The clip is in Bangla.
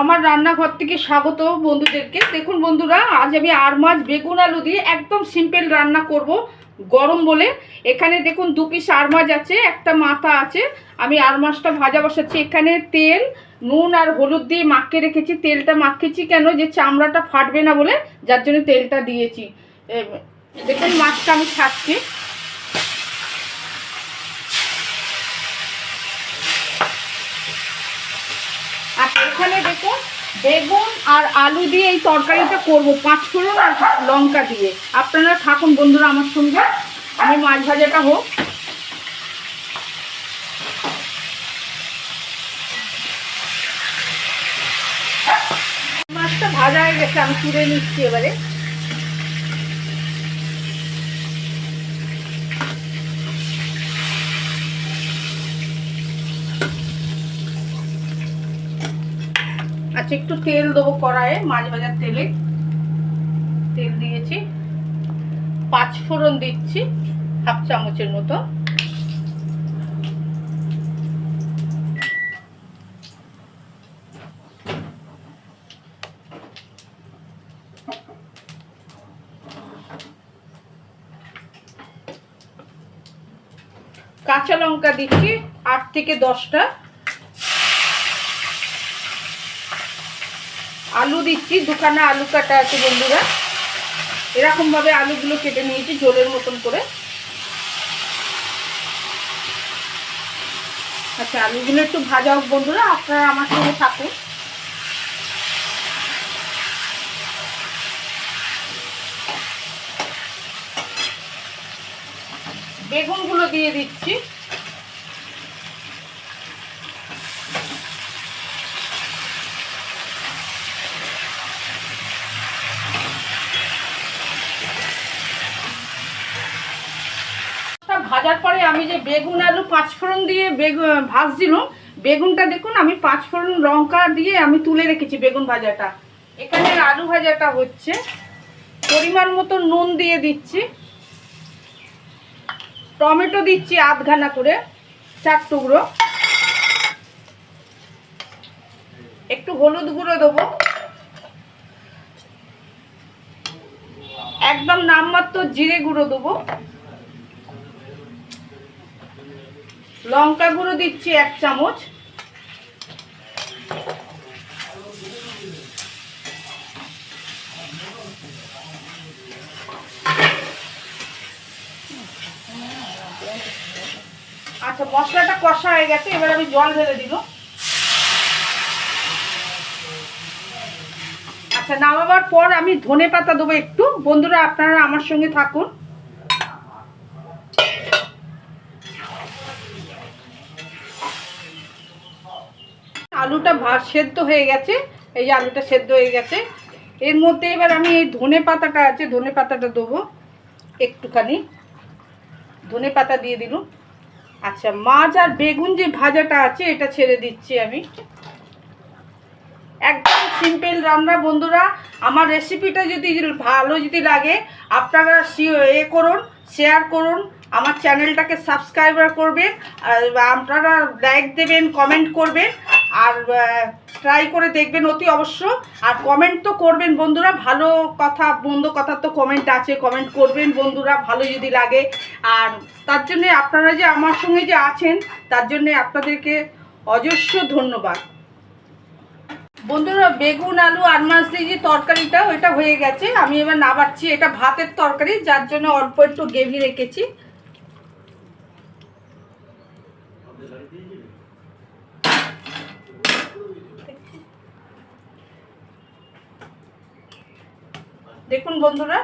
আমার রান্নাঘর থেকে স্বাগত বন্ধুদেরকে। দেখুন বন্ধুরা, আজ আমি আর মাছ বেগুন আলু দিয়ে একদম সিম্পল রান্না করব গরম বলে। এখানে দেখুন 2 পিস আর মাছ আছে, একটা মাথা আছে। আমি আর মাছটা ভাজা বসাচ্ছি। এখানে তেল, নুন আর হলুদ দিয়ে মাখিয়ে রেখেছি। তেলটা মাখিয়েছি কেন, যে চামড়াটা ফাটবে না বলে, যার জন্য তেলটা দিয়েছি। দেখুন মাছটা আমি ছাড়ছি। আর এখানে দেখুন বেগুন আর আলু দিয়ে এই তরকারিটা করব, 5 ফোড়ন আর লঙ্কা দিয়ে। আপনারা থাকুন বন্ধুরা আমার সঙ্গে, আমি মাছ ভাজাটা হোক। মাছটা ভাজা হয়ে গেছে, আমি তুলে নিচ্ছি এবারে। আচ্ছা, একটু তেল দেবো কড়াইয়ে, মাছ ভাজার তেলে তেল দিয়েছি। 5 ফোড়ন দিচ্ছি, হাফ চামচের মতো। কাঁচা লঙ্কা দিচ্ছি 8 থেকে 10টা। আলু দিচ্ছি, দুখানা আলু কাটা আছে বন্ধুরা। এরকম ভাবে আলুগুলো কেটে নিয়েছি ঝোলের মতন করে। আচ্ছা, আলুগুলো একটু ভাজা হোক বন্ধুরা, আপনারা আমার সঙ্গে থাকুন। বেগুনগুলো দিয়ে দিচ্ছি। ভাজার পরে আমি যে বেগুন আলু 5 ফোড়ন দিয়ে ভাজছিলাম, বেগুনটা দেখুন আমি 5 ফোড়ন লঙ্কা দিয়ে আমি তুলে রেখেছি বেগুন ভাজাটা। এখানে আলু ভাজাটা হচ্ছে। পরিমাণ মতো নুন দিয়ে দিচ্ছি। টমেটো দিচ্ছি আধখানা করে, 4 টুকরো। একটু হলুদ গুঁড়ো দেবো, একদম নামমাত্র জিরে গুঁড়ো দেবো। লঙ্কা গুঁড়ো দিচ্ছি 1 চামচ। আচ্ছা, মশলাটা কষা হয়ে গেছে, এবার আমি জল ঢেলে দিব। আচ্ছা, নামাবার পর আমি ধনে পাতা দেবো একটু। বন্ধুরা আপনারা আমার সঙ্গে থাকুন। আলুটা সেদ্ধ হয়ে গেছে, এই যে আলুটা সেদ্ধ হয়ে গেছে। এর মধ্যে এবার আমি এই ধনে পাতাটা আছে, ধনে পাতাটা দেবো একটুখানি। ধনে পাতা দিয়ে দিলাম। আচ্ছা, মাছ আর বেগুন যে ভাজাটা আছে এটা ছেড়ে দিচ্ছি আমি। একদম সিম্পল রান্না বন্ধুরা। আমার রেসিপিটা যদি ভালো লাগে, আপনারা করুন, শেয়ার করুন, আমার চ্যানেলটাকে সাবস্ক্রাইব করবেন, আপনারা লাইক দেবেন, কমেন্ট করবেন, আর ট্রাই করে দেখবেন অতি অবশ্য। আর কমেন্ট তো করবেন বন্ধুরা, ভালো কথা মন্দ কথা তো কমেন্ট আছে, কমেন্ট করবেন বন্ধুরা ভালো যদি লাগে। আর তার জন্যে আপনারা যে আমার সঙ্গে যে আছেন, তার জন্যে আপনাদেরকে অজস্র ধন্যবাদ। বন্ধুরা, বেগুন আলু আর মাছ দিয়ে যে তরকারিটা, ওইটা হয়ে গেছে। আমি এবার নামাচ্ছি। এটা ভাতের তরকারি, যার জন্য অল্প একটু গ্রেভি রেখেছি। দেখুন বন্ধুরা,